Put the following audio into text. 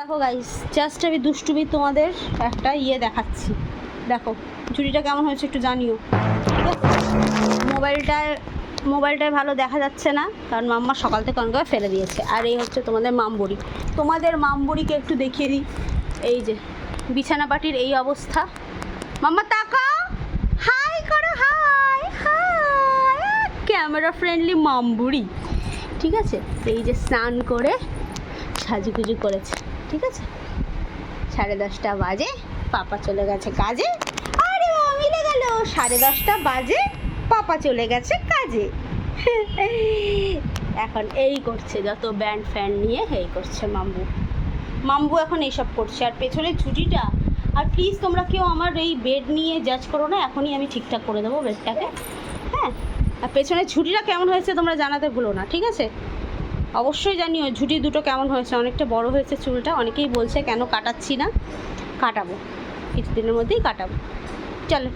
দেখো guys, just আমি দুষ্টুমি তোমাদের একটা দেখাচ্ছি। দেখো ঝুড়িটা কেমন হয়েছে একটু জানিও, ঠিক আছে? মোবাইলটায় ভালো দেখা যাচ্ছে না, কারণ মাম্মা সকাল থেকে অনেক ফেলে দিয়েছে। আর এই হচ্ছে তোমাদের মামবড়িকে একটু দেখিয়ে দিই। এই যে বিছানা পাটির এই অবস্থা। মাম্মা তাকাও, হাই করো, হাই হাই, ক্যামেরা ফ্রেন্ডলি মামবুড়ি, ঠিক আছে? এই যে স্নান করে সাজুগুজু করেছে, ঠিক আছে? 10:30 বাজে, পাপা চলে গেছে কাজে। আরে ও মিলে গেল, 10:30 বাজে, পাপা চলে গেছে কাজে। এখন এই করছে, যত ব্যান্ড ফ্যান নিয়ে এই করছে মাম্বু এখন এইসব করছে। আর পেছনে ছুটিটা, আর প্লিজ তোমরা কেউ আমার এই বেড নিয়ে জাজ করো না, এখনই আমি ঠিকঠাক করে দেবো বেডটাকে, হ্যাঁ? আর পেছনে ঝুঁটিটা কেমন হয়েছে তোমরা জানাতে ভুলো না, ঠিক আছে? অবশ্যই জানিও ঝুঁটি দুটো কেমন হয়েছে। অনেকটা বড় হয়েছে চুলটা, অনেকেই বলছে কেন কাটাচ্ছি না। কাটাবো, কিছুদিনের মধ্যেই কাটাবো। চলো।